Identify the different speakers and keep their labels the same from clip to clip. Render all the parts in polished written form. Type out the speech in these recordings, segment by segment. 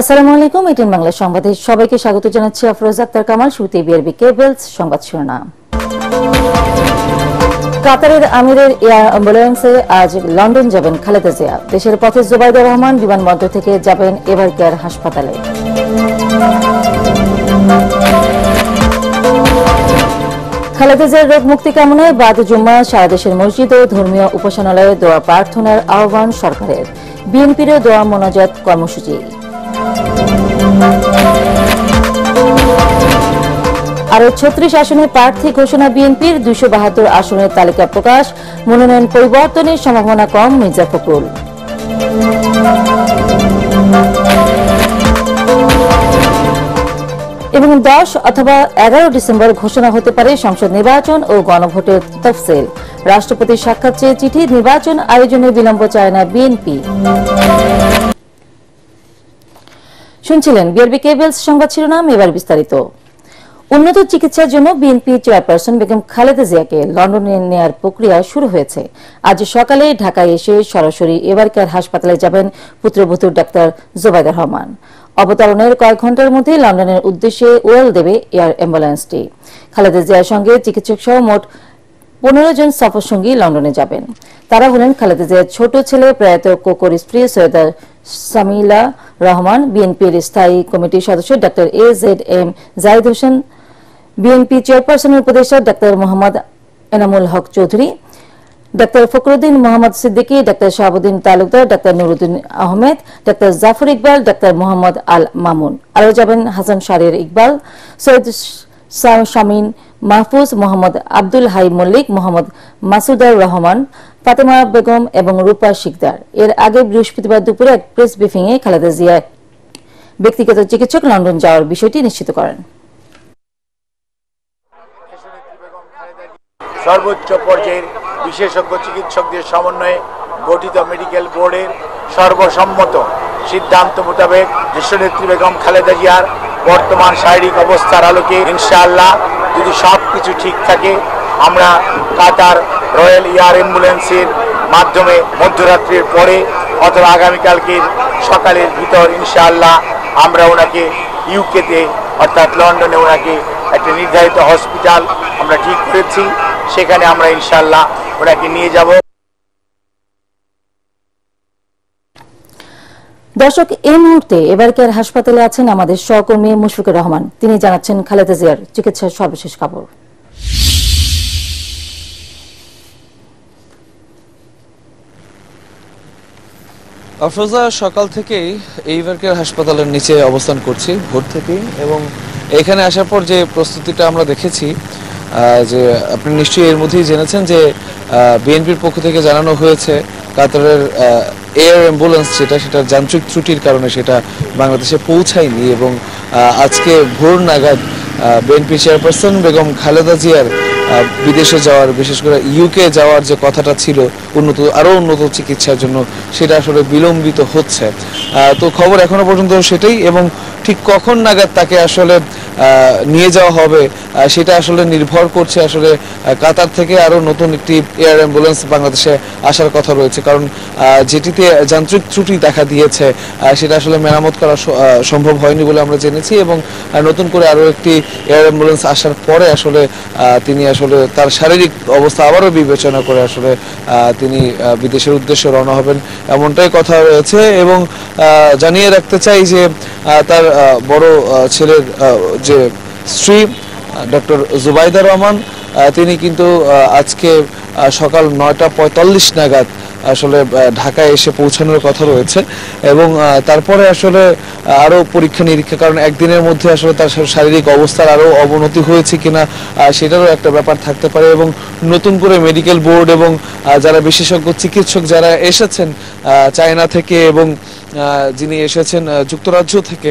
Speaker 1: আসসালামু আলাইকুম, এটিএন বাংলা সংবাদে সবাইকে স্বাগত জানাচ্ছি। আফরোজা আক্তার কামাল। শুরুতে বিআরবি কেবলস সংবাদ শিরোনাম। কাতারের আমিরের এয়ার অ্যাম্বুলেন্সে আজ লন্ডন যাবেন খালেদা জিয়া। দেশের পথে জুবাইদুর রহমান বিমানবন্দর থেকে যাবেন এভার কেয়ার হাসপাতালে। খালেদা জিয়ার রোগ মুক্তি কামনায় বাদ জুম্মা সারা দেশের মসজিদ ও ধর্মীয় উপাসনালয়ে দোয়া প্রার্থনার আহ্বান সরকারের। বিএনপিরও দোয়া মোনাজাত কর্মসূচি। আরো ৩৬ আসনে প্রার্থী ঘোষণা বিএনপির। ২৭২ আসনের তালিকা প্রকাশ। মনোনয়ন পরিবর্তনের সম্ভাবনা কম, মির্জা ফখরুল। এবং ১০ অথবা ১১ ডিসেম্বর ঘোষণা হতে পারে সংসদ নির্বাচন ও গণভোটের তফসিল। রাষ্ট্রপতির সাক্ষাৎ চেয়ে চিঠি। নির্বাচন আয়োজনে বিলম্ব চায় না বিএনপি। শুনছিলেন বিআরবি কেবলস সংবাদ শিরোনাম, এবার বিস্তারিত। উন্নত চিকিৎসার জন্য বিএনপি চেয়ারপারসন বেগম খালেদা জিয়াকে লন্ডনে নেয়ার প্রক্রিয়া শুরু হয়েছে। আজ সকালে ঢাকায় এসে সরাসরি এভার কেয়ার হাসপাতালে যাবেন পুত্রবধূ ডাক্তার জুবাইদুর রহমান। অবতরণের কয়েক ঘণ্টার মধ্যে লন্ডনের উদ্দেশ্যে উড়াল দেবে এয়ার অ্যাম্বুলেন্সটি। খালেদা জিয়ার সঙ্গে চিকিৎসক সহ মোট ১৫ জন সফরসঙ্গী লন্ডনে যাবেন। তারা হলেন খালেদা জিয়ার ছোট ছেলে প্রয়াত কোকোর স্ত্রী সৈয়দা সামিলা রহমান, বিএনপির স্থায়ী কমিটির সদস্য ডাক্তার AZM জাহিদ হোসেন, বিএনপি চেয়ারপারসনের উপদেষ্টা doctor Mohammad Enamul Haque Chowdhury, doctor Fakhruddin Mohammad Siddiqui, doctor Shahabuddin Talukdar, doctor Nuruddin Ahmed, doctor Jafar Iqbal, doctor Mohammad Al Mamun. আরও যাবেন হাসান শাহরিয়ার ইকবাল, সৈয়দ শামীম মাহফুজ, মোহাম্মদ আব্দুল হাই মল্লিক, মোহাম্মদ মাসুদার রহমান, ফাতেমা বেগম এবং রূপা শিকদার। এর আগে বৃহস্পতিবার দুপুরে এক প্রেস ব্রিফিংয়ে খালেদা জিয়া ব্যক্তিগত চিকিৎসক লন্ডন যাওয়ার বিষয়টি নিশ্চিত করেন।
Speaker 2: সর্বোচ্চ পর্যায়ের বিশেষজ্ঞ চিকিৎসকদের সমন্বয়ে গঠিত মেডিকেল বোর্ডের সর্বসম্মত সিদ্ধান্ত মোতাবেক দেশনেত্রী বেগম খালেদা জিয়ার বর্তমান শারীরিক অবস্থার আলোকে ইনশাআল্লাহ যদি সব কিছু ঠিক থাকে, আমরা কাতার রয়্যাল এয়ার অ্যাম্বুলেন্সের মাধ্যমে মধ্যরাত্রির পরে অথবা আগামীকালকের সকালের ভিতর ইনশাআল্লাহ আমরা ওনাকে ইউকেতে অর্থাৎ লন্ডনে ওনাকে একটা নির্ধারিত হসপিটাল আমরা ঠিক করেছি, সেখানে আমরা ইনশাআল্লাহ ওনাকে নিয়ে যাব।
Speaker 1: দর্শক, এই মুহূর্তে এভার কেয়ার হাসপাতালে আছেন আমাদের সহকর্মী মুশফিকুর রহমান। তিনি জানাচ্ছেন খালেদা জিয়ার চিকিৎসার সর্বশেষ খবর।
Speaker 3: আফরোজা, সকাল থেকেই এভার কেয়ার হাসপাতালের নিচে অবস্থান করছি, ভোর থেকেই। এবং এখানে আসার পর যে প্রস্তুতিটা আমরা দেখেছি, যে আপনি নিশ্চয়ই এর মধ্যেই জেনেছেন যে বিএনপির পক্ষ থেকে জানানো হয়েছে কাতারের এয়ার অ্যাম্বুলেন্স সেটার যান্ত্রিক ত্রুটির কারণে সেটা বাংলাদেশে পৌঁছায়নি। এবং আজকে ভোর নাগাদ বিএনপি চেয়ারপারসন বেগম খালেদা জিয়ার বিদেশে যাওয়ার, বিশেষ করে ইউকে যাওয়ার যে কথাটা ছিল আরও উন্নত চিকিৎসার জন্য, সেটা আসলে বিলম্বিত হচ্ছে। তো খবর এখনো পর্যন্ত সেটাই। এবং ঠিক কখন নাগাদ তাকে আসলে নিয়ে যাওয়া হবে সেটা আসলে নির্ভর করছে আসলে কাতার থেকে আরও নতুন একটি এয়ার অ্যাম্বুলেন্স বাংলাদেশে আসার কথা রয়েছে। কারণ যেটিতে যান্ত্রিক ত্রুটি দেখা দিয়েছে সেটা আসলে মেরামত করা সম্ভব হয়নি বলে আমরা জেনেছি। এবং নতুন করে আরও একটি এয়ার অ্যাম্বুলেন্স আসার পরে আসলে তিনি আসলে তার শারীরিক অবস্থা আবারও বিবেচনা করে আসলে তিনি বিদেশের উদ্দেশ্যে রওনা হবেন, এমনটাই কথা রয়েছে। এবং জানিয়ে রাখতে চাই যে তার বড় ছেলের যে স্ত্রী ডক্টর জুবাইদুর রহমান, তিনি কিন্তু আজকে সকাল ৯টা ৪৫ নাগাদ আসলে ঢাকায় এসে পৌঁছানোর কথা রয়েছে। এবং তারপরে আসলে আরও পরীক্ষা নিরীক্ষা, কারণ একদিনের মধ্যে আসলে তার শারীরিক অবস্থার আরও অবনতি হয়েছে কিনা সেটারও একটা ব্যাপার থাকতে পারে। এবং নতুন করে মেডিকেল বোর্ড এবং যারা বিশেষজ্ঞ চিকিৎসক যারা এসেছেন চায়না থেকে এবং যিনি এসেছেন যুক্তরাজ্য থেকে,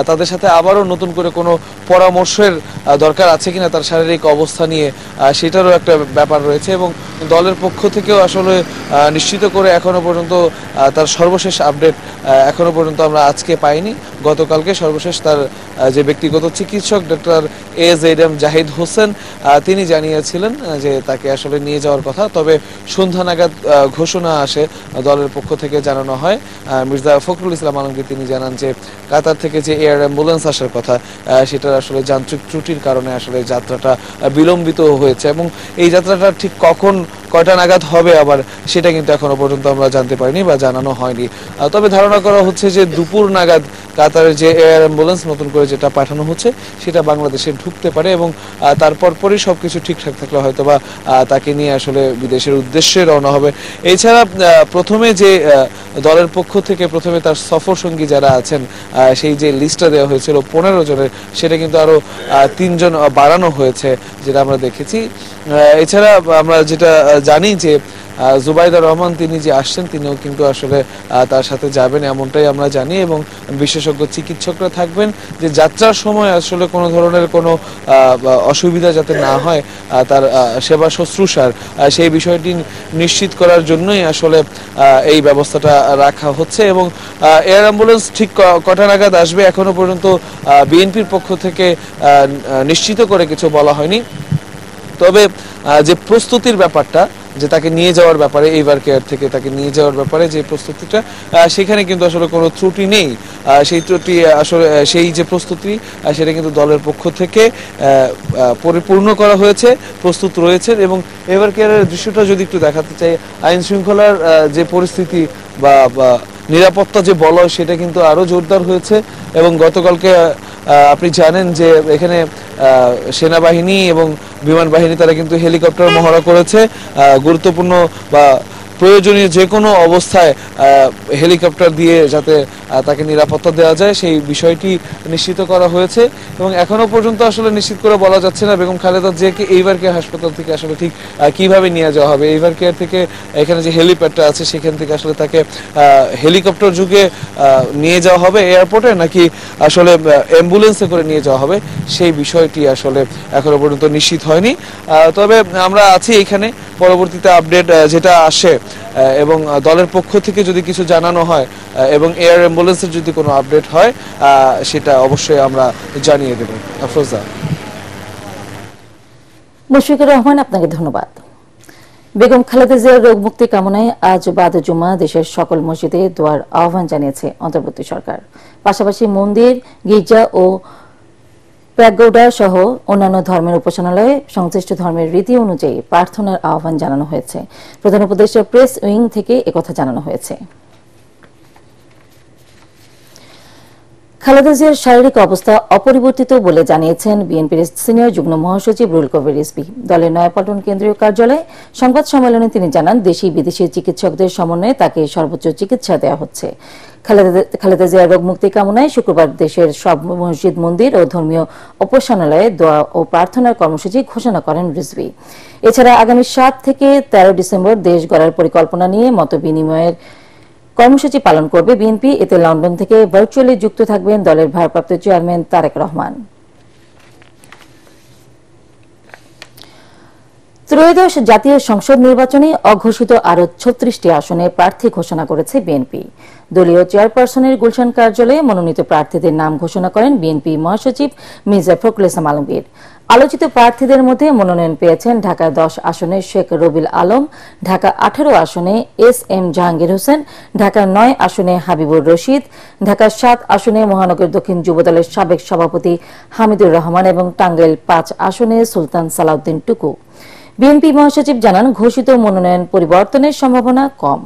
Speaker 3: তাদের সাথে আবারও নতুন করে কোনো পরামর্শের দরকার আছে কিনা তার শারীরিক অবস্থা নিয়ে, সেটারও একটা ব্যাপার রয়েছে। এবং দলের পক্ষ থেকেও আসলে নিশ্চিত করে এখনো পর্যন্ত তার সর্বশেষ আপডেট এখনো পর্যন্ত আমরা আজকে পাইনি। গতকালকে সর্বশেষ তার যে ব্যক্তিগত চিকিৎসক ডক্টর AZM জাহিদ হোসেন তিনি জানিয়েছিলেন যে তাকে আসলে নিয়ে যাওয়ার কথা। তবে সন্ধ্যা নাগাদ ঘোষণা আসে, দলের পক্ষ থেকে জানানো হয়, মির্জা ফখরুল ইসলাম আলমগীর তিনি জানান যে কাতার থেকে যে এয়ার অ্যাম্বুলেন্স আসার কথা সেটার আসলে যান্ত্রিক ত্রুটির কারণে আসলে যাত্রাটা বিলম্বিত হয়েছে এবং এই যাত্রাটা ঠিক কখন কয়টা নাগাদ হবে আবার সেটা কিন্তু এখনো পর্যন্ত আমরা জানতে পারিনি বা জানানো হয়নি। তবে ধারণা করা হচ্ছে যে দুপুর নাগাদ কাতারের যে এয়ার অ্যাম্বুলেন্স নতুন করে যেটা পাঠানো হচ্ছে সেটা বাংলাদেশে ঢুকতে পারে এবং তারপর পরই সবকিছু ঠিকঠাক থাকলে হয়তো বা তাকে নিয়ে আসলে বিদেশের উদ্দেশ্যে রওনা হবে। এছাড়া প্রথমে যে দলের পক্ষ থেকে প্রথমে তার সফর সঙ্গী যারা আছেন সেই যে লিস্টটা দেওয়া হয়েছিল 15 জনের, সেটা কিন্তু আরো 3 জন বাড়ানো হয়েছে যেটা আমরা দেখেছি। এছাড়া আমরা যেটা জানি যে জুবাইদুর রহমান তিনি যে আসছেন তিনিও কিন্তু আসলে তার সাথে যাবেন এমনটাই আমরা জানি এবং বিশেষজ্ঞ চিকিৎসকরা থাকবেন যে যাত্রার সময় আসলে কোনো ধরনের কোনো অসুবিধা যাতে না হয় তার সেবা শুশ্রূষার সেই বিষয়টি নিশ্চিত করার জন্যই আসলে এই ব্যবস্থাটা রাখা হচ্ছে এবং এয়ার অ্যাম্বুলেন্স ঠিক কটা নাগাদ আসবে এখনো পর্যন্ত বিএনপির পক্ষ থেকে নিশ্চিত করে কিছু বলা হয়নি। তবে যে প্রস্তুতির ব্যাপারটা, যে তাকে নিয়ে যাওয়ার ব্যাপারে এইবার কেয়ার থেকে তাকে নিয়ে যাওয়ার ব্যাপারে যে প্রস্তুতিটা সেখানে কিন্তু আসলে কোনো ত্রুটি নেই। সেই ত্রুটি আসলে সেই যে প্রস্তুতি সেটা কিন্তু দলের পক্ষ থেকে পরিপূর্ণ করা হয়েছে, প্রস্তুত রয়েছে এবং এবার কেয়ারের দৃশ্যটা যদি একটু দেখাতে চাই, আইন শৃঙ্খলার যে পরিস্থিতি বা নিরাপত্তা যে বলয় সেটা কিন্তু আরো জোরদার হয়েছে এবং গতকালকে আপনি জানেন যে এখানে সেনাবাহিনী এবং বিমান বাহিনী তারা কিন্তু হেলিকপ্টার মহড়া করেছে। গুরুত্বপূর্ণ বা প্রয়োজনীয় যে কোনো অবস্থায় হেলিকপ্টার দিয়ে যাতে তাকে নিরাপত্তা দেওয়া যায় সেই বিষয়টি নিশ্চিত করা হয়েছে এবং এখনো পর্যন্ত আসলে নিশ্চিত করে বলা যাচ্ছে না বেগম খালেদা জিয়াকে এইবার কেয়ার হাসপাতাল থেকে আসলে ঠিক কিভাবে নিয়ে যাওয়া হবে। এইবার কেয়ার থেকে এখানে যে হেলিপ্যাডটা আছে সেখান থেকে আসলে তাকে হেলিকপ্টার যুগে নিয়ে যাওয়া হবে এয়ারপোর্টে নাকি আসলে অ্যাম্বুলেন্সে করে নিয়ে যাওয়া হবে সেই বিষয়টি আসলে এখনো পর্যন্ত নিশ্চিত হয়নি। তবে আমরা আছি এখানে, পরবর্তীতে আপডেট যেটা আসে এবং দলের পক্ষ থেকে যদি কিছু জানানো হয় এবং এয়ার অ্যাম্বুলেন্সের যদি কোনো আপডেট হয় সেটা অবশ্যই আমরা জানিয়ে দেব। আফরোজা।
Speaker 1: মুশফিকুর রহমান, আপনাকে ধন্যবাদ। বেগম খালেদা জিয়ার রোগ মুক্তি কামনায় আজ বাদ জুমা দেশের সকল মসজিদে দোয়ার আহ্বান জানিয়েছে অন্তর্বর্তী সরকার। পাশাপাশি মন্দির, গির্জা ও প্যাগোডা সহ অন্যান্য ধর্মের উপাসনালয়ে সংশ্লিষ্ট ধর্মের রীতি অনুযায়ী প্রার্থনার আহ্বান জানানো হয়েছে। প্রধান উপদেষ্টা প্রেস উইং থেকে একথা জানানো হয়েছে। খালেদা জিয়ার শারীরিক অবস্থা অপরিবর্তিত বলে জানিয়েছেন বিএনপির সিনিয়র যুগ্ম মহাসচিব রুহুল কবির রিজভী। দলের নয়াপল্টন কেন্দ্রীয় কার্যালয়ে সংবাদ সম্মেলনে তিনি জানান, দেশি বিদেশি চিকিৎসকদের সমন্বয়ে তাকে সর্বোচ্চ চিকিৎসা দেওয়া হচ্ছে। খালেদা জিয়ার রোগ মুক্তি কামনায় শুক্রবার দেশের সব মসজিদ, মন্দির ও ধর্মীয় উপাসনালয়ে দোয়া ও প্রার্থনার কর্মসূচি ঘোষণা করেন রিজভী। এছাড়া আগামী 7 থেকে 13 ডিসেম্বর দেশ গড়ার পরিকল্পনা নিয়ে মত বিনিময়ের কর্মসূচি পালন করবে বিএনপি। এতে লন্ডন থেকে ভার্চুয়ালি যুক্ত থাকবেন দলের ভারপ্রাপ্ত চেয়ারম্যান তারেক রহমান। ত্রয়োদশ জাতীয় সংসদ নির্বাচনে অঘোষিত আরো 36টি আসনে প্রার্থী ঘোষণা করেছে বিএনপি। দলীয় চেয়ারপারসনের গুলশান কার্যালয়ে মনোনীত প্রার্থীদের নাম ঘোষণা করেন বিএনপি মহাসচিব মির্জা ফখরুল ইসলাম আলমগীর। আলোচিত প্রার্থীদের মধ্যে মনোনয়ন পেয়েছেন ঢাকা 10 আসনে শেখ রবিল আলম, ঢাকা 18 আসনে SM জাহাঙ্গীর হোসেন, ঢাকা 9 আসনে হাবিবুর রশিদ, ঢাকা 7 আসনে মহানগর দক্ষিণ যুবদলের সাবেক সভাপতি হামিদুর রহমান এবং টাঙ্গাইল 5 আসনে সুলতান সালাউদ্দিন টুকু। বিএনপি মহাসচিব জানান, ঘোষিত মনোনয়ন পরিবর্তনের সম্ভাবনা কম।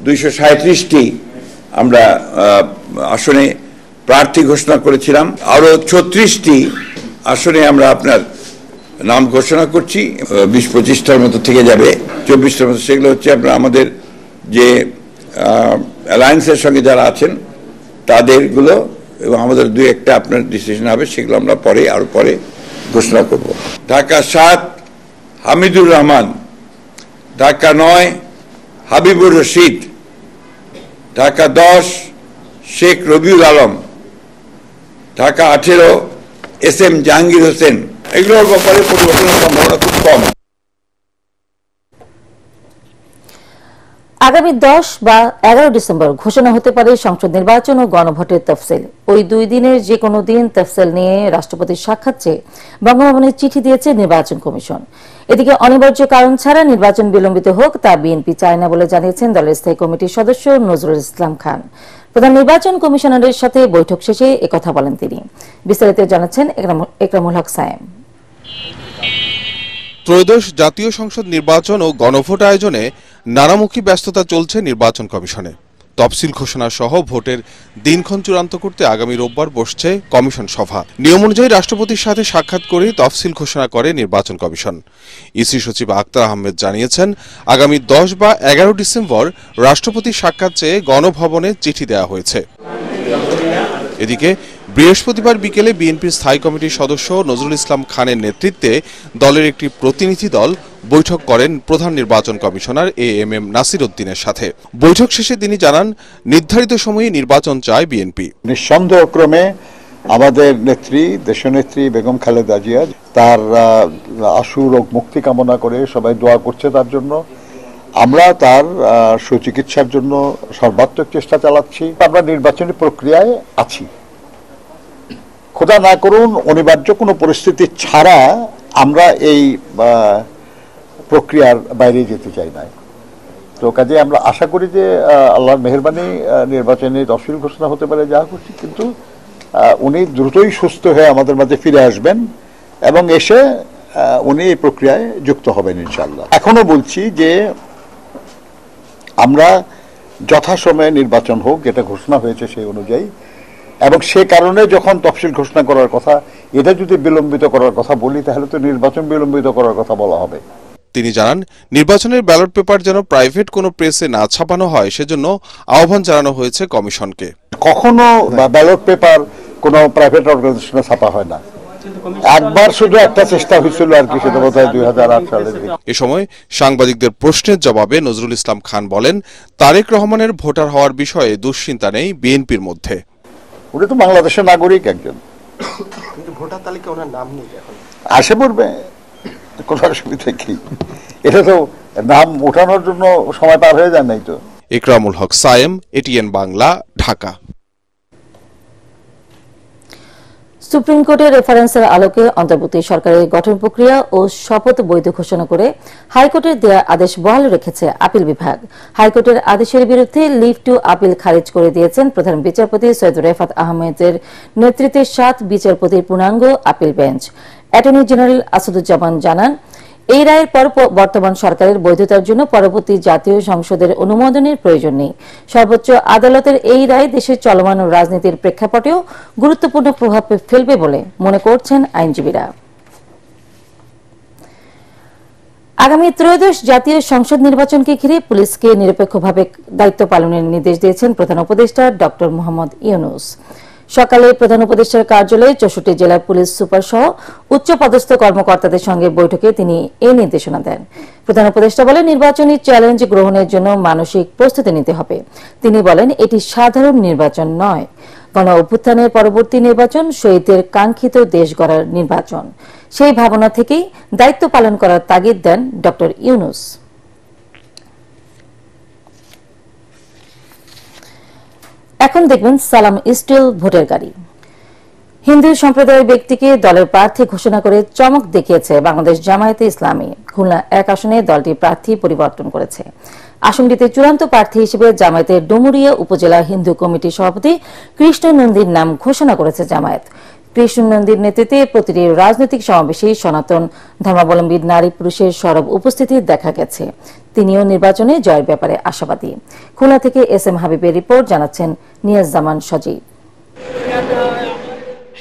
Speaker 4: 237টি আমরা আসনে প্রার্থী ঘোষণা করেছিলাম, আরো 36টি আসনে আমরা আপনার নাম ঘোষণা করছি। 20-25টার মতো থেকে যাবে, 24টার মতো। সেগুলো হচ্ছে আপনার আমাদের যে অ্যালায়েন্সের সঙ্গে যারা আছেন তাদেরগুলো এবং আমাদের 2-1টা আপনার ডিসিশন হবে, সেগুলো আমরা আরো পরে ঘোষণা করব। ঢাকা 7 হামিদুর রহমান, ঢাকা 9 হাবিবুর রশিদ, ঢাকা 10 শেখ রবিউল আলম, ঢাকা 18 SM জাহাঙ্গীর হোসেন। এগুলোর ব্যাপারে পরিবর্তনের সম্ভাবনা খুব কম।
Speaker 1: আগামী 10 বা 11 ডিসেম্বর ঘোষণা হতে পারে সংসদ নির্বাচন ও গণভোটের তফসিল। ওই 2 দিনের যে কোনো দিন তফসিল নিয়ে রাষ্ট্রপতির সাক্ষাৎ চেয়ে বঙ্গভবনে চিঠি দিয়েছে নির্বাচন কমিশন। এদিকে অনিবার্য কারণ ছাড়া নির্বাচন বিলম্বিত হোক তা বিএনপি চায় না বলে জানিয়েছেন দলের স্থায়ী কমিটির সদস্য নজরুল ইসলাম খান। প্রধান নির্বাচন কমিশনারের সাথে বৈঠক শেষে একথা বলেন তিনি। বিস্তারিত জানাচ্ছেন একরামুল হক সায়েম।
Speaker 5: ত্রয়োদশ জাতীয় সংসদ নির্বাচন ও গণভোট আয়োজনে নানামুখী ব্যস্ততা চলছে নির্বাচন কমিশনে। তফসিল ঘোষণা সহ ভোটের দিনক্ষণ চূড়ান্ত করতে আগামী রোববার বসছে কমিশন সভা। নিয়ম অনুযায়ী রাষ্ট্রপতির সাথে সাক্ষাৎ করে তফসিল ঘোষণা করে নির্বাচন কমিশন। ইসি সচিব আক্তার আহমেদ জানিয়েছেন, আগামী 10 বা 11 ডিসেম্বর রাষ্ট্রপতির সাক্ষাৎ চেয়ে গণভবনে চিঠি দেওয়া হয়েছে। এদিকে বৃহস্পতিবার বিকেলে বিএনপির স্থায়ী কমিটির সদস্য নজরুল ইসলাম খানের নেতৃত্বে দলের একটি প্রতিনিধি দল বৈঠক করেন প্রধান নির্বাচন কমিশনার এএমএম নাসির উদ্দিনের সাথে। বৈঠক শেষে তিনি জানান, নির্ধারিত সময়ে নির্বাচন চায় বিএনপি।
Speaker 6: নিঃসন্দেহক্রমে আমাদের নেত্রী, দেশনেত্রী বেগম খালেদা জিয়া, তার আশু রোগ মুক্তি কামনা করে সবাই দোয়া করছে তার জন্য। আমরা তার সুচিকিৎসার জন্য সর্বাত্মক চেষ্টা চালাচ্ছি। আমরা নির্বাচনী প্রক্রিয়ায় আছি। খোদা না করুন অনিবার্য কোনো পরিস্থিতি ছাড়া আমরা এই প্রক্রিয়ার বাইরে যেতে চাই না। তো কাজে আমরা আশা করি যে আল্লাহর মেহেরবানি নির্বাচনী তফসিল ঘোষণা হতে পারে, যা করছি, কিন্তু উনি দ্রুতই সুস্থ হয়ে আমাদের মাঝে ফিরে আসবেন এবং এসে উনি এই প্রক্রিয়ায় যুক্ত হবেন ইনশাআল্লাহ। এখনো বলছি যে আমরা যথাসময়ে নির্বাচন হোক, যেটা ঘোষণা হয়েছে সেই অনুযায়ী, এবং সে কারণে যখন তফসিল ঘোষণা করার কথা, এটা যদি বিলম্বিত করার কথা বলি তাহলে তো নির্বাচন বিলম্বিত করার কথা বলা হবে।
Speaker 5: তিনি জানান, নির্বাচনের ব্যালট পেপার যেন প্রাইভেট কোনো প্রেসে না ছাপানো হয় সেজন্য আহ্বান জানানো হয়েছে কমিশনকে।
Speaker 6: কখনো ব্যালট পেপার কোনো প্রাইভেট অর্গানাইজেশনে ছাপা হয় না। একবার শুধু একটা চেষ্টা হয়েছিল আর কি, সেটা বোধহয় 2008 সালে।
Speaker 5: এ সময় সাংবাদিকদের প্রশ্নের জবাবে নজরুল ইসলাম খান বলেন, তারেক রহমানের ভোটার হওয়ার বিষয়ে দুশ্চিন্তা নেই বিএনপির মধ্যে।
Speaker 6: উনি তো বাংলাদেশের নাগরিক একজন,
Speaker 7: কিন্তু ভোটার তালিকা ওনার নাম নেই, এখন
Speaker 6: আসে পড়বে, কোনো অসুবিধা কি? এটা তো নাম ওঠানোর জন্য সময় পার হয়ে যায় নাই তো।
Speaker 5: একরামুল হক সায়েম, এটিএন বাংলা, ঢাকা।
Speaker 1: সুপ্রিম কোর্টের রেফারেন্সের আলোকে অন্তর্বর্তী সরকারের গঠন প্রক্রিয়া ও শপথ বৈধ ঘোষণা করে হাইকোর্টের দেয়া আদেশ বহাল রেখেছে আপিল বিভাগ। হাইকোর্টের আদেশের বিরুদ্ধে লিভ টু আপিল খারিজ করে দিয়েছেন প্রধান বিচারপতি সৈয়দ রেফাত আহমেদের নেতৃত্বে 7 বিচারপতির পূর্ণাঙ্গ appeal bench. Attorney general Asaduzzaman জানান, এই রায়ের পর বর্তমান সরকারের বৈধতার জন্য পরবর্তী জাতীয় সংসদের অনুমোদনের প্রয়োজন নেই। সর্বোচ্চ আদালতের এই রায় দেশের চলমান রাজনীতির প্রেক্ষাপটেও গুরুত্বপূর্ণ প্রভাব ফেলবে বলে মনে করছেন আইনজীবীরা। আগামী ত্রয়োদশ জাতীয় সংসদ নির্বাচনকে ঘিরে পুলিশকে নিরপেক্ষভাবে দায়িত্ব পালনের নির্দেশ দিয়েছেন প্রধান উপদেষ্টা ড মোহাম্মদ ইউনূস। সকালে প্রধান উপদেষ্টার কার্যালয়ে 64 জেলার পুলিশ সুপার সহ উচ্চপদস্থ কর্মকর্তাদের সঙ্গে বৈঠকে তিনি এই নির্দেশনা দেন। প্রধান উপদেষ্টা বলেন, নির্বাচনী চ্যালেঞ্জ গ্রহণের জন্য মানসিক প্রস্তুতি নিতে হবে। তিনি বলেন, এটি সাধারণ নির্বাচন নয়, গণ অভ্যুত্থানের পরবর্তী নির্বাচন শহীদদের কাঙ্ক্ষিত দেশ গড়ার নির্বাচন। সেই ভাবনা থেকেই দায়িত্ব পালন করার তাগিদ দেন ড ইউনূস। এখন দেখবেন সালাম স্টিল ভোটের গাড়ি। হিন্দু সম্প্রদায়ের ব্যক্তিকে দলের প্রার্থী ঘোষণা করে চমক দেখিয়েছে বাংলাদেশ জামায়াতে ইসলামী। খুলনা 1 আসনে দলটি প্রার্থী পরিবর্তন করেছে। আসনটিতে চূড়ান্ত প্রার্থী হিসেবে জামায়াতের ডুমুরিয়া উপজেলা হিন্দু কমিটির সভাপতি কৃষ্ণ নন্দীর নাম ঘোষণা করেছে জামায়াত। কৃষ্ণ নন্দীর নেতৃত্বে প্রতিটি রাজনৈতিক সমাবেশেই সনাতন ধর্মাবলম্বী নারী পুরুষের সরব উপস্থিতি দেখা গেছে। তিনিও নির্বাচনে জয়ের ব্যাপারে আশাবাদী। খুলনা থেকে এস.এম. হাবিবের রিপোর্ট, জানাচ্ছেন নিয়াজজামান সজীব।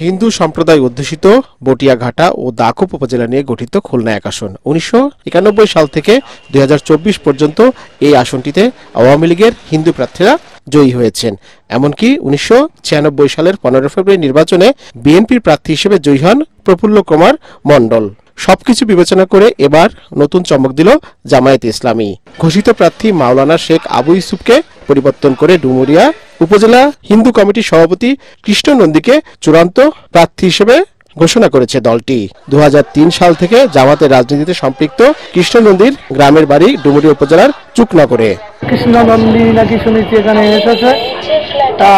Speaker 8: হিন্দু সম্প্রদায় অধ্যুষিত বটিয়াঘাটা ও দাকুপ উপজেলা নিয়ে গঠিত খুলনা 1 আসন 1991 সাল থেকে 2024 পর্যন্ত এই আসনটিতে আওয়ামী লীগের হিন্দু প্রার্থীরা জয়ী হয়েছেন। এমনকি 1996 সালের 15 ফেব্রুয়ারি নির্বাচনে বিএনপির প্রার্থী হিসেবে জয়ী হন প্রফুল্ল কুমার মণ্ডল। সবকিছু বিবেচনা করে এবার নতুন চমক দিল জামায়াতে ইসলামী। ঘোষিত প্রার্থী মাওলানা শেখ আবু ইউসুফকে পরিবর্তন করে ডুমুরিয়া উপজেলা হিন্দু কমিটির সভাপতি কৃষ্ণ নন্দীকে চূড়ান্ত প্রার্থী হিসেবে ঘোষণা করেছে দলটি। 2003 সাল থেকে জামাতের রাজনীতিতে সম্পৃক্ত কৃষ্ণনন্দীর গ্রামের বাড়ি ডুমুরি উপজেলার চুকনগরে।
Speaker 9: কৃষ্ণনন্দী নাকি শুনেছি এখানে এসেছে, তা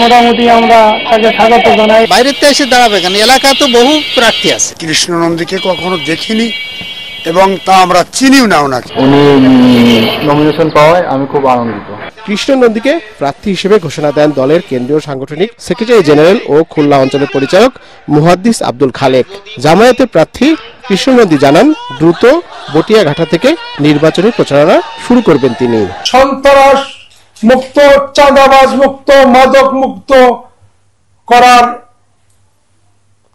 Speaker 9: মোটামুটি আমরা তাকে স্বাগত জানাই।
Speaker 10: বাইরের থেকে এসে দাঁড়াবে কেন, এলাকা তো বহু প্রার্থী আছে।
Speaker 11: কৃষ্ণনন্দীকে কখনো দেখিনি এবং তা আমরা চিনিও না ওনাকে।
Speaker 9: উনি নমিনেশন পাওয়ায় আমি খুব আনন্দিত।
Speaker 8: কৃষ্ণনন্দীকে প্রার্থী হিসেবে ঘোষণা দেন দলের কেন্দ্রীয় সাংগঠনিক সেক্রেটারি জেনারেল ও খুলনা অঞ্চলের পরিচালক মুহাদ্দিস আব্দুল খালেক। জামায়াতের প্রার্থী কৃষ্ণনন্দী জানান, দ্রুত বটিয়াঘাটা থেকে নির্বাচনী প্রচারণা শুরু করবেন তিনি।
Speaker 12: সন্ত্রাস মুক্ত, চাঁদাবাজ মুক্ত, মাদক মুক্ত করার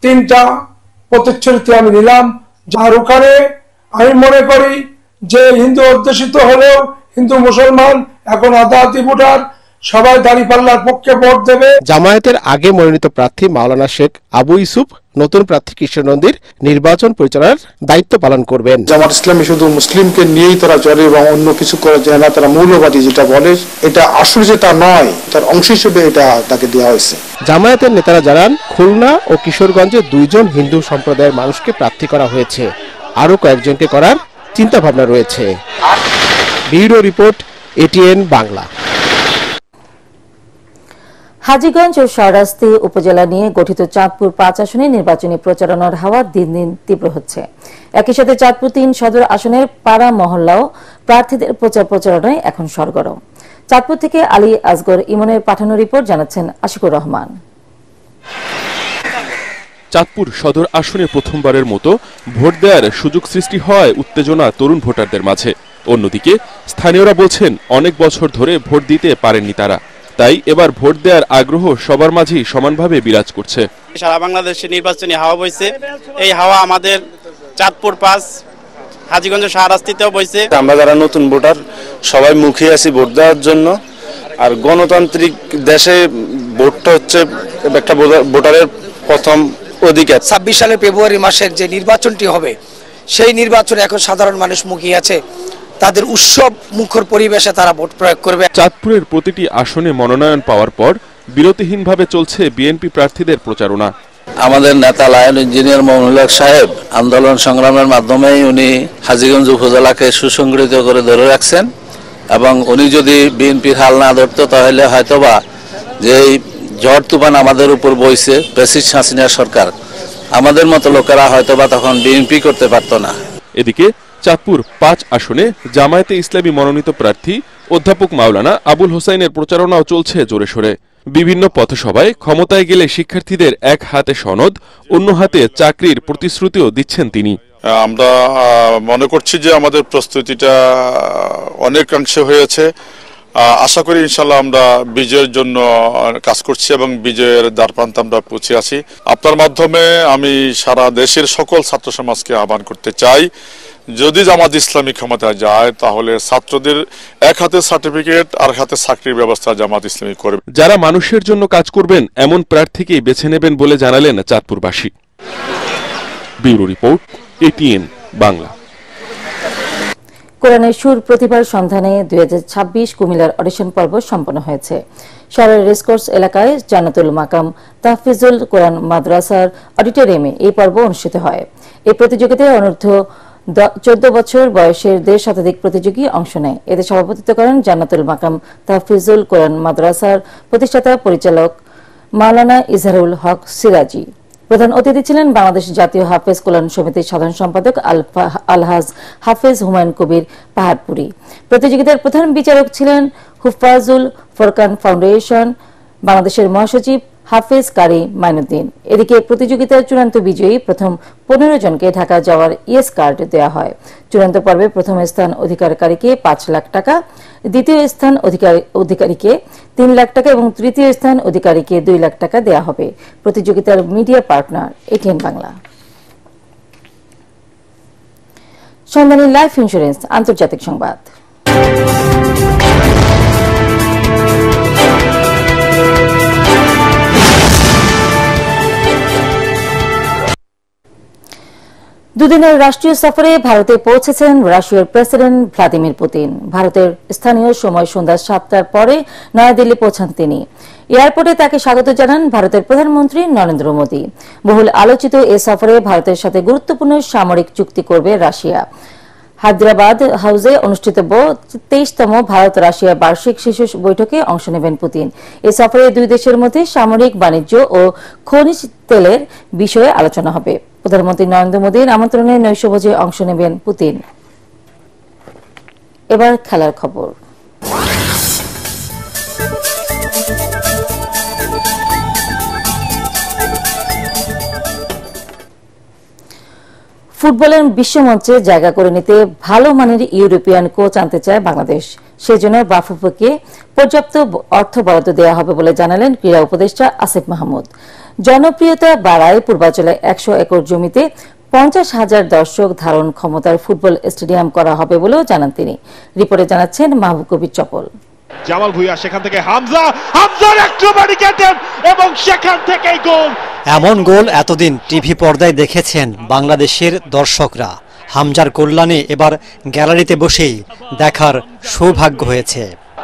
Speaker 12: 3টা প্রতিশ্রুতি আমি নিলাম। যার ওখানে আমি মনে করি যে হিন্দু অধ্যুষিত হলেও হিন্দু মুসলমান এখন আদালতি ভোটার, সবাই দাঁড়িপাল্লার পক্ষে ভোট দেবে।
Speaker 8: জামায়াতের আগে মনোনীত প্রার্থী মাওলানা শেখ আবু ইউসুফ নতুন প্রার্থী কৃষ্ণনন্দীর নির্বাচন পরিচালনার দায়িত্ব পালন করবেন।
Speaker 13: জামাত ইসলামী শুধু মুসলিমকে নিয়েই তারা চলে এবং অন্য কিছু করে যায় না, তারা মৌলবাদী যেটা বলে এটা আসলে যেটা নয়, তার অংশ হিসেবে এটা তাকে দেওয়া হয়েছে।
Speaker 8: জামায়াতের নেতারা জানান, খুলনা ও কিশোরগঞ্জে 2 জন হিন্দু সম্প্রদায়ের মানুষকে প্রার্থী করা হয়েছে, আরো কয়েকজনকে করার চিন্তা ভাবনা রয়েছে। Bureau report, ATN Bangla.
Speaker 1: Hajiganj ও শাহরাস্তি উপজেলা নিয়ে গঠিত চাঁদপুর 5 আসনে নির্বাচনী প্রচারণার হাওয়া দিন দিন তীব্র হচ্ছে। একই সাথে চাঁদপুর 3 সদর আসনের পাড়া মহল্লাও প্রার্থীদের প্রচারণায় এখন সরগরম। চাঁদপুর থেকে আলী আসগর ইমনের পাঠানো রিপোর্ট জানাচ্ছেন আশিকুর রহমান।
Speaker 14: চাঁদপুর সদর আসনে প্রথমবারের মতো ভোট দেওয়ার সুযোগ সৃষ্টি হয় উত্তেজনা তরুণ ভোটারদের মাঝে। অন্যদিকে স্থানীয়রা বলছেন, অনেক বছর ধরে ভোট দিতে পারেননি তারা, তাই এবার ভোট দেওয়ার আগ্রহ সবার মাঝেই সমানভাবে বিরাজ করছে।
Speaker 15: সারা বাংলাদেশে নির্বাচনী হাওয়া বইছে, এই হাওয়া আমাদের চাঁদপুর 5 হাজীগঞ্জ শাহরাস্তিতেও বইছে।
Speaker 16: আমরা যারা নতুন ভোটার সবাই মুখিয়ে আছি ভোট দেওয়ার জন্য। আর গণতান্ত্রিক দেশে ভোটটা হচ্ছে একটা ভোটারের প্রথম অধিকার।
Speaker 10: 26 সালের ফেব্রুয়ারি মাসের যে নির্বাচনটি হবে, সেই নির্বাচনে এখন সাধারণ মানুষ মুখিয়ে আছে, তাদের উৎসব মুখর পরিবেশে তারা ভোট প্রয়োগ করবে।
Speaker 14: চাঁদপুরের প্রতিটি আসনে মনোনয়ন পাওয়ার পর বিরতিহীনভাবে চলছে বিএনপি প্রার্থীদের প্রচারণা।
Speaker 17: আমাদের নেতা লায়ন ইঞ্জিনিয়ার মামুনুল হক সাহেব আন্দোলন সংগ্রামের মাধ্যমেই উনি হাজীগঞ্জ উপজেলাকে সুসংগঠিত করে ধরে রাখছেন এবং উনি যদি বিএনপির হাল না ধরতো তাহলে হয়তোবা যে ঝড় তুফান আমাদের উপর বইছে প্রেসিডেন্ট হাসিনা সরকার, আমাদের মতো লোকেরা হয়তোবা তখন বিএনপি করতে পারতো না।
Speaker 14: এদিকে চাঁদপুর 5 আসনে জামায়াতে ইসলামী মনোনীত প্রার্থী অধ্যাপক মাওলানা আবুল হোসাইনের প্রচারণাও চলছে জোরে সোরে। বিভিন্ন পথসভায় ক্ষমতায় গেলে শিক্ষার্থীদের এক হাতে সনদ, অন্য হাতে চাকরির প্রতিশ্রুতিও দিচ্ছেন তিনি।
Speaker 18: আমরা মনে করছি যে আমাদের প্রস্তুতিটা অনেকাংশে হয়েছে। আশা করি ইনশাল্লাহ আমরা বিজয়ের জন্য কাজ করছি এবং বিজয়ের দ্বারপ্রান্তে আমরা পৌঁছে আছি। আপনার মাধ্যমে আমি সারা দেশের সকল ছাত্র সমাজকে আহ্বান করতে চাই, যদি জামাত ইসলামী ক্ষমতায় যায় তাহলে ছাত্রদের এক হাতে সার্টিফিকেট আর হাতে চাকরির ব্যবস্থা জামাত ইসলামী করবে।
Speaker 14: যারা মানুষের জন্য কাজ করবেন এমন প্রার্থীকেই বেছে নেবেন বলে জানালেন চাঁদপুরবাসী। Bureau report, ATN Bangla.
Speaker 1: কোরআনের সুর প্রতিভার সন্ধানে 2026 কুমিল্লার অডিশন পর্ব সম্পন্ন হয়েছে। শহরের রেসকোর্স এলাকায় জান্নাতুল মাকাম তাহফিজুল কোরআন মাদ্রাসার অডিটোরিয়ামে এই পর্ব অনুষ্ঠিত হয়। এই প্রতিযোগিতায় অনূর্ধ্ব 14 বছর বয়সের 1.5 শতাধিক প্রতিযোগী অংশ নেয়। এতে সভাপতিত্ব করেন জান্নাতুল মাকাম তাহফিজুল কোরআন মাদ্রাসার প্রতিষ্ঠাতা পরিচালক মাওলানা ইজহারুল হক সিরাজি। প্রধান অতিথি ছিলেন বাংলাদেশ জাতীয় হাফেজ কল্যাণ সমিতির সাধারণ সম্পাদক আলহাজ হাফেজ হুমায়ুন কবির পাহাড়পুরি। প্রতিযোগিতার প্রধান বিচারক ছিলেন হুফাজুল ফরকান ফাউন্ডেশন বাংলাদেশের মহাসচিব হাফেজ কারি মাইনুদ্দিন। এদিকে প্রতিযোগিতার চূড়ান্ত বিজয়ী প্রথম 15 জনকে ঢাকা যাওয়ার ইয়েস কার্ড দেওয়া হয়। চূড়ান্ত পর্বে প্রথম স্থান অধিকারীকে 5 লাখ টাকা, দ্বিতীয় স্থান অধিকারীকে 3 লাখ টাকা এবং তৃতীয় স্থান অধিকারীকে 2 লাখ টাকা দেওয়া হবে। প্রতিযোগিতার মিডিয়া পার্টনার এটিএন বাংলা। সন্ধানী লাইফ ইন্স্যুরেন্স আন্তর্জাতিক সংবাদ। দুদিনের রাষ্ট্রীয় সফরে ভারতে পৌঁছেছেন রাশিয়ার প্রেসিডেন্ট ভ্লাদিমির পুতিন। ভারতের স্থানীয় সময় সন্ধ্যা 7টার পরে নয়াদিল্লি পৌঁছান তিনি। এয়ারপোর্টে তাকে স্বাগত জানান ভারতের প্রধানমন্ত্রী নরেন্দ্র মোদী। বহুল আলোচিত এ সফরে ভারতের সাথে গুরুত্বপূর্ণ সামরিক চুক্তি করবে রাশিয়া। হায়দ্রাবাদ হাউসে অনুষ্ঠিতব্য 23তম ভারত রাশিয়া বার্ষিক শীর্ষ বৈঠকে অংশ নেবেন পুতিন। এ সফরে দুই দেশের মধ্যে সামরিক, বাণিজ্য ও খনিজ তেলের বিষয়ে আলোচনা হবে। প্রধানমন্ত্রী নরেন্দ্র মোদীর আমন্ত্রণে নৈশভোজে অংশ নেবেন পুতিন। এবার খেলার খবর। ফুটবলের বিশ্বমঞ্চে জায়গা করে নিতে ভালো মানের ইউরোপিয়ান কোচ আনতে চায় বাংলাদেশ। সেজন্য বাফুফেকে পর্যাপ্ত অর্থ বরাদ্দ দেওয়া হবে বলে জানালেন ক্রীড়া উপদেষ্টা আসিফ মাহমুদ। জনপ্রিয়তা বাড়ায় পূর্বাঞ্চলে 100 একর জমিতে 50,000 দর্শক ধারণ ক্ষমতার ফুটবল স্টেডিয়াম করা হবে বলেও জানান তিনি। রিপোর্টে জানাচ্ছেন মাহবুব কবির চপল।
Speaker 19: জামাল ভুঁইয়া, সেখান থেকে হামজার অ্যাক্রোব্যাটিক অ্যাটেম্প এবং সেখান থেকেই গোল।
Speaker 20: এমন গোল এতদিন টিভি পর্দায় দেখেছেন বাংলাদেশের দর্শকরা। হামজার কল্যাণে এবার গ্যালারিতে বসেই দেখার সৌভাগ্য হয়েছে।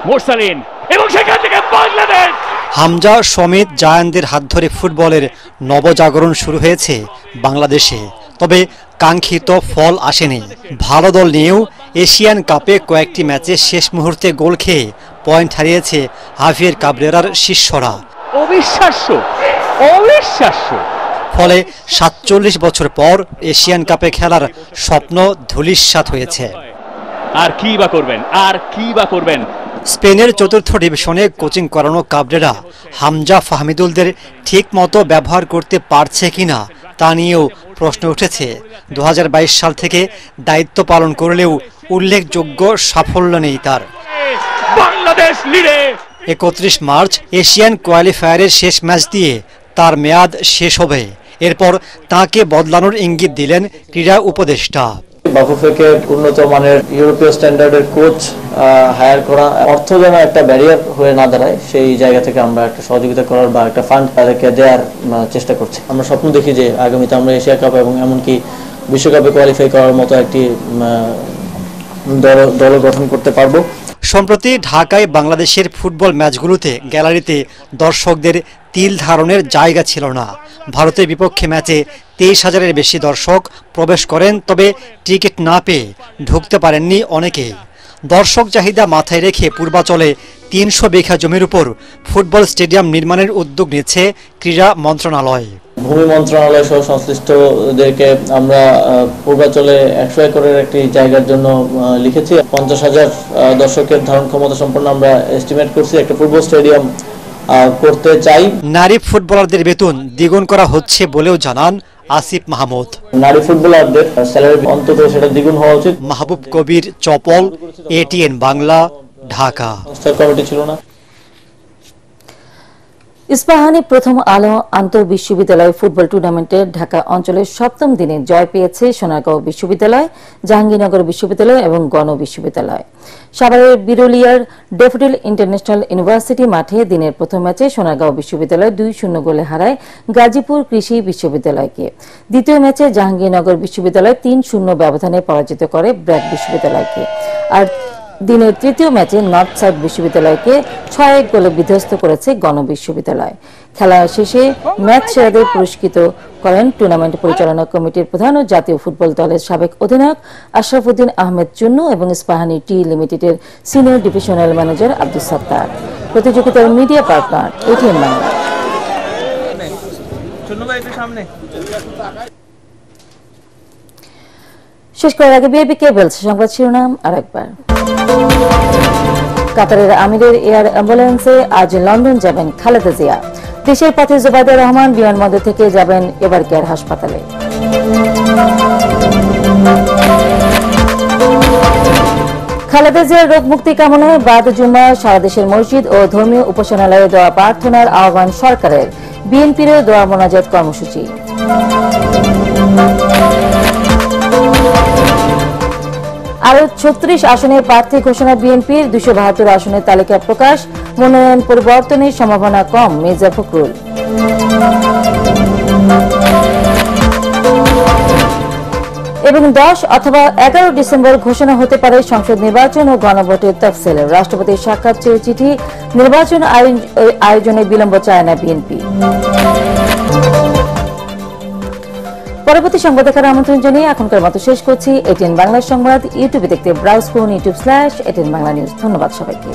Speaker 19: মোরসালিন এবং সেখান থেকে বাংলাদেশ।
Speaker 20: হামজা সমিত জায়ানদের হাত ধরে ফুটবলের নবজাগরণ শুরু হয়েছে বাংলাদেশে। তবে কাঙ্ক্ষিত ফল আসেনি। ভালো দল নিয়েও এশিয়ান কাপে কয়েকটি ম্যাচে শেষ মুহূর্তে গোল খেয়ে পয়েন্ট হারিয়েছে হাভিয়ের কাবরেরার শিষ্যরা।
Speaker 19: অবিশ্বাস্য, অবিশ্বাস্য।
Speaker 20: ফলে 47 বছর পর এশিয়ান কাপে খেলার স্বপ্ন ধূলিসাৎ হয়েছে।
Speaker 19: আর কি বা করবেন, আর কি বা করবেন।
Speaker 20: স্পেনের 4র্থ ডিভিশনে কোচিং করানো কাবরেরা হামজা ফাহমিদুলদের ঠিক মতো ব্যবহার করতে পারছে কিনা তা নিয়েও প্রশ্ন উঠেছে। 2022 সাল থেকে দায়িত্ব পালন করলেও উল্লেখযোগ্য সাফল্য নেই তার।
Speaker 19: বাংলাদেশ লিডে।
Speaker 20: 31 মার্চ এশিয়ান কোয়ালিফায়ারের শেষ ম্যাচ দিয়ে তার মেয়াদ শেষ হবে। এরপর তাকে বদলানোর ইঙ্গিত দিলেন ক্রীড়া উপদেষ্টা।
Speaker 21: বাফুফেকে উন্নত মানের ইউরোপীয় স্ট্যান্ডার্ডের কোচ হায়ার করা, অর্থ যেন একটা ব্যারিয়ার হয়ে না দাঁড়ায়, সেই জায়গা থেকে আমরা একটা সহযোগিতা করার বা একটা ফান্ড তাদেরকে দেওয়ার চেষ্টা করছি। আমরা স্বপ্ন দেখি যে আগামীতে আমরা এশিয়া কাপ এবং এমনকি বিশ্বকাপে কোয়ালিফাই করার মতো একটি দল গঠন করতে পারবো।
Speaker 20: সম্প্রতি ঢাকায় বাংলাদেশের ফুটবল ম্যাচগুলোতে গ্যালারিতে দর্শকদের তিল ধারণের জায়গা ছিল না। ভারতের বিপক্ষে ম্যাচে 23,000-এর বেশি দর্শক প্রবেশ করেন, তবে টিকিট না পেয়ে ঢুকতে পারেননি অনেকেই। দর্শক চাহিদা মাথায় রেখে পূর্বাঞ্চলে 300 বিঘা জমির উপর ফুটবল স্টেডিয়াম নির্মাণের উদ্যোগ নিচ্ছে ক্রীড়া মন্ত্রণালয়।
Speaker 21: ভূমি মন্ত্রণালয় সহ সংশ্লিষ্টদেরকে আমরা পূর্বাঞ্চলে 100 একরের একটি জায়গার জন্য লিখেছি। 50,000 দর্শকের ধারণ ক্ষমতা সম্পন্ন আমরা এস্টিমেট করছি একটা ফুটবল স্টেডিয়াম করতে চাই।
Speaker 20: নারী ফুটবলারদের বেতন দ্বিগুণ করা হচ্ছে বলেও জানান আসিফ মাহমুদ।
Speaker 21: নারী ফুটবলারদের স্যালারি অন্তত সেটা দ্বিগুণ হওয়া উচিত।
Speaker 20: মাহবুব কবির চপল, ATN বাংলা, ঢাকা।
Speaker 21: সংস্থার কমিটি ছিল না।
Speaker 1: ইস্পাহানে প্রথম আলো আন্তঃ বিশ্ববিদ্যালয় ফুটবল টুর্নামেন্টের ঢাকা অঞ্চলের 7ম দিনে জয় পেয়েছে সোনারগাঁও বিশ্ববিদ্যালয়, জাহাঙ্গীরনগর বিশ্ববিদ্যালয় এবং গণ বিশ্ববিদ্যালয়। সাভারের বিরুলিয়ার ডেফোডিল ইন্টারন্যাশনাল ইউনিভার্সিটি মাঠে দিনের প্রথম ম্যাচে সোনারগাঁও বিশ্ববিদ্যালয় 2-0 গোলে হারায় গাজীপুর কৃষি বিশ্ববিদ্যালয়কে। দ্বিতীয় ম্যাচে জাহাঙ্গীরনগর বিশ্ববিদ্যালয় 3-0 ব্যবধানে পরাজিত করে ব্র্যাক বিশ্ববিদ্যালয়কে। আর দিনের তৃতীয় ম্যাচে নর্থ সাউথ বিশ্ববিদ্যালয়কে 6-1 গোলে বিধ্বস্ত করেছে গণ বিশ্ববিদ্যালয়। খেলা শেষে ম্যাচ সেরাদের পুরস্কৃত করেন টুর্নামেন্ট পরিচালনা কমিটির প্রধান ও জাতীয় ফুটবল দলের সাবেক অধিনায়ক আশরাফুদ্দিন আহমেদ চুন্নু এবং ইস্পাহানি টি লিমিটেডের senior divisional manager Abdul Sattar. প্রতিযোগিতার মিডিয়া পার্টনার ATN বাংলা। শেষ করার আগে বিআরবি কেবলস সংবাদ শিরোনাম আরেকবার। কাতারের আমিরের এয়ার অ্যাম্বুলেন্সে আজ লন্ডন যাবেন খালেদা জিয়া। দেশের পথে জুবাইদুর রহমান বিমানবন্দর থেকে যাবেন এবার কেয়ার হাসপাতালে। খালেদা জিয়ার রোগ মুক্তি কামনায় বাদ জুম্মা সারা দেশের মসজিদ ও ধর্মীয় উপাসনালয়ে দোয়া প্রার্থনার আহ্বান সরকারের। বিএনপিরও দোয়া মোনাজাত কর্মসূচি। আরো 36 আসনে প্রার্থী ঘোষণা বিএনপির। 272 আসনের তালিকা প্রকাশ। মনোনয়ন পরিবর্তনের সম্ভাবনা কম, মির্জা ফখরুল। এবং 10 অথবা 11 ডিসেম্বর ঘোষণা হতে পারে সংসদ নির্বাচন ও গণভোটের তফসিল। রাষ্ট্রপতির সাক্ষাৎ চেয়ে চিঠি, নির্বাচন আয়োজনে বিলম্ব চায় না বিএনপি। পরবর্তী সংবাদ দেখার আমন্ত্রণ জানিয়ে এখনকার মতো শেষ করছি। এটিএন বাংলা সংবাদ ইউটিউবে দেখতে ব্রাউজ করুন youtube/ATN বাংলা নিউজ। ধন্যবাদ সবাইকে।